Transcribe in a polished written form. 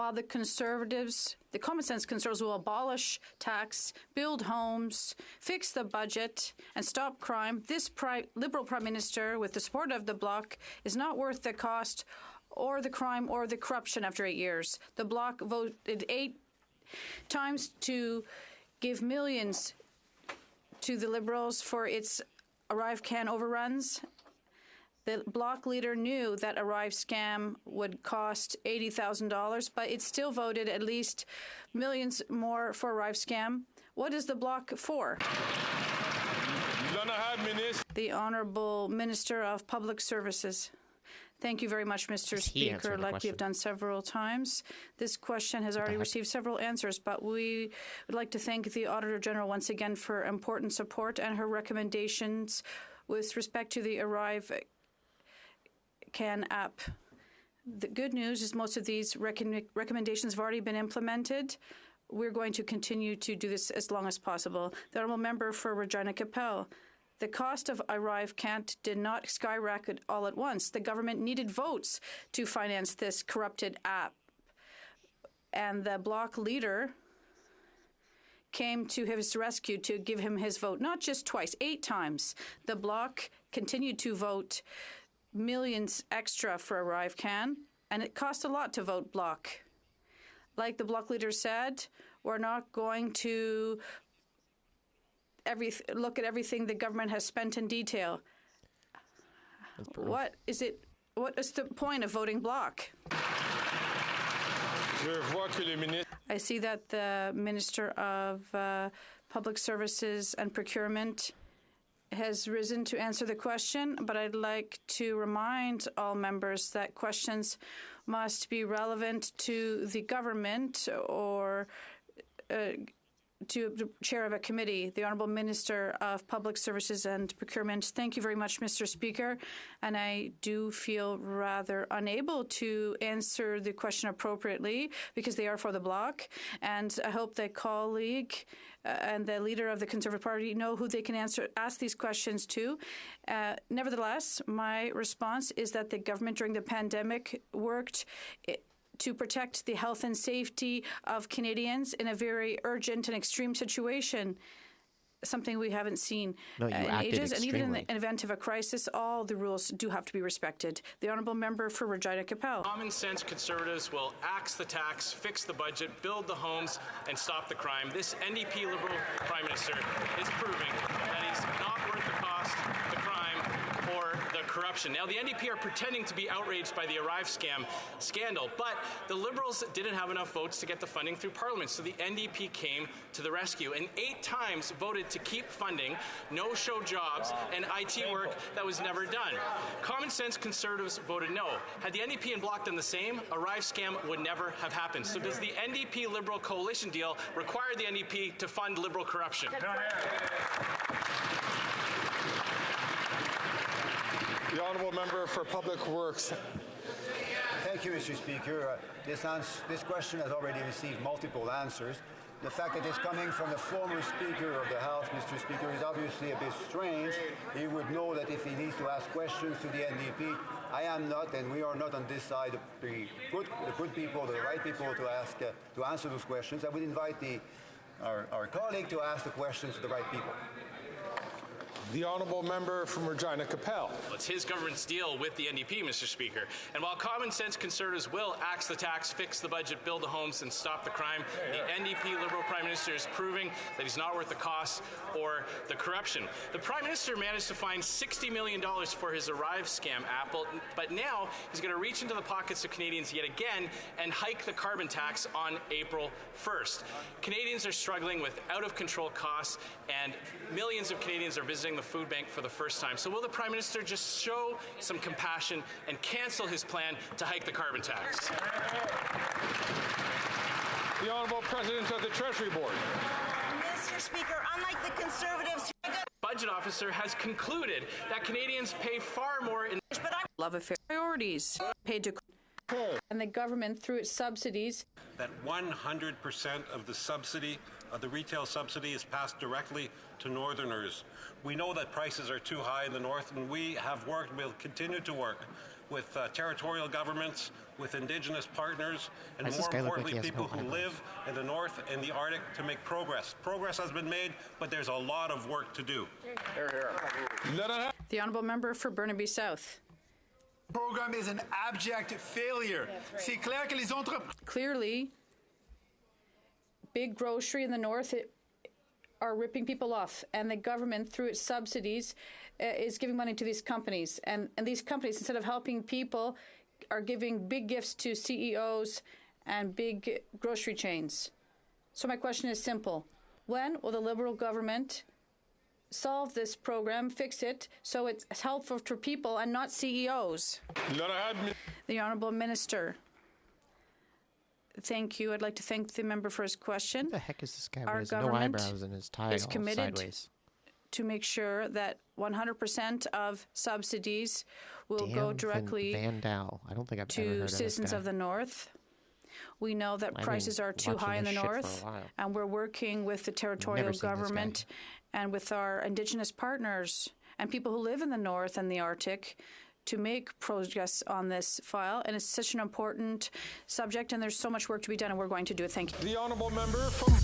while the Conservatives, the common sense Conservatives, will abolish tax, build homes, fix the budget, and stop crime, this Liberal Prime Minister, with the support of the Bloc, is not worth the cost or the crime or the corruption after 8 years. The Bloc voted 8 times to give millions to the Liberals for its ArriveCAN overruns. The Bloc leader knew that Arrive scam would cost $80,000, but it still voted at least millions more for Arrive scam. What is the Bloc for? The Honourable Minister of Public Services. Thank you very much, Mr. Speaker. Like we have done several times, this question has already received several answers, but we would like to thank the Auditor General once again for important support and her recommendations with respect to the ArriveCAN app. The good news is most of these recommendations have already been implemented. We're going to continue to do this as long as possible. The Honourable Member for Regina Capel. The cost of ArriveCAN did not skyrocket all at once. The government needed votes to finance this corrupted app. And the Bloc leader came to his rescue to give him his vote, not just twice, 8 times. The Bloc continued to vote millions extra for ArriveCAN, and it cost a lot to vote Bloc. Like the Bloc leader said, we're not going to look at everything the government has spent in detail. What is the point of voting Bloc? I see that the Minister of Public Services and Procurement has risen to answer the question, but I'd like to remind all members that questions must be relevant to the government or to the chair of a committee, the Honourable Minister of Public Services and Procurement. Thank you very much, Mr. Speaker. And I do feel rather unable to answer the question appropriately because they are for the Bloc. And I hope that colleague and the leader of the Conservative Party know who they can ask these questions to. Nevertheless, my response is that the government during the pandemic worked to protect the health and safety of Canadians in a very urgent and extreme situation, something we haven't seen in ages. And even in the event of a crisis, all the rules do have to be respected. The Honourable Member for Regina Capel. Common sense Conservatives will axe the tax, fix the budget, build the homes, and stop the crime. This NDP Liberal Prime Minister is proving that he's not worth the cost, the crime, or the corruption. Now, the NDP are pretending to be outraged by the Arrive scam scandal, but the Liberals didn't have enough votes to get the funding through Parliament, so the NDP came to the rescue and 8 times voted to keep funding no-show jobs and IT work that was never done. Common sense Conservatives voted no. Had the NDP and Bloc done the same, Arrive scam would never have happened. So does the NDP Liberal coalition deal require the NDP to fund Liberal corruption? The Honourable Member for Public Works. Thank you, Mr. Speaker. This question has already received multiple answers. The fact that it's coming from the former Speaker of the House, Mr. Speaker, is obviously a bit strange. He would know that if he needs to ask questions to the NDP, I am not, and we are not on this side, the good people, the right people to answer those questions. I would invite our colleague to ask the questions to the right people. The Honourable Member from Regina Capel. Well, it's his government's deal with the NDP, Mr. Speaker. And while common sense Conservatives will axe the tax, fix the budget, build the homes, and stop the crime, the NDP Liberal Prime Minister is proving that he's not worth the cost or the corruption. The Prime Minister managed to find $60 million for his Arrive scam app, but now he's going to reach into the pockets of Canadians yet again and hike the carbon tax on April 1st. Canadians are struggling with out-of-control costs, and millions of Canadians are visiting the food bank for the first time. So will the Prime Minister just show some compassion and cancel his plan to hike the carbon tax? The Honourable President of the Treasury Board. Mr. Speaker, unlike the Conservatives, Budget officer has concluded that Canadians pay far more in love affair priorities paid to and the government through its subsidies. That 100% of the subsidy, the retail subsidy, is passed directly to Northerners. We know that prices are too high in the North, and we have worked, we'll continue to work with territorial governments, with Indigenous partners, and Why does this more guy look like importantly, he has people no who eyebrows? live in the North and the Arctic to make progress. Progress has been made, but there's a lot of work to do. The honourable member for Burnaby South. Program is an abject failure. C'est clair que les entreprises Clearly, big grocery in the north are ripping people off, and the government, through its subsidies, is giving money to these companies. And these companies, instead of helping people, are giving big gifts to CEOs and big grocery chains. So my question is simple. When will the Liberal government solve this program, fix it, so it's helpful for people and not CEOs? The Honourable Minister. Thank you. I'd like to thank the member for his question. What the heck is this guy Our with his no government eyebrows and his tie is all committed sideways? to make sure that 100% of subsidies will go directly Van Dal. I don't think I've ever heard to of citizens this guy. of the North. We know that I've prices been are too watching high in the this shit for a North, while. and we're working with the territorial Never seen this guy. government and with our Indigenous partners and people who live in the North and the Arctic to make progress on this file. And it's such an important subject, and there's so much work to be done, and we're going to do it. Thank you. The honourable member from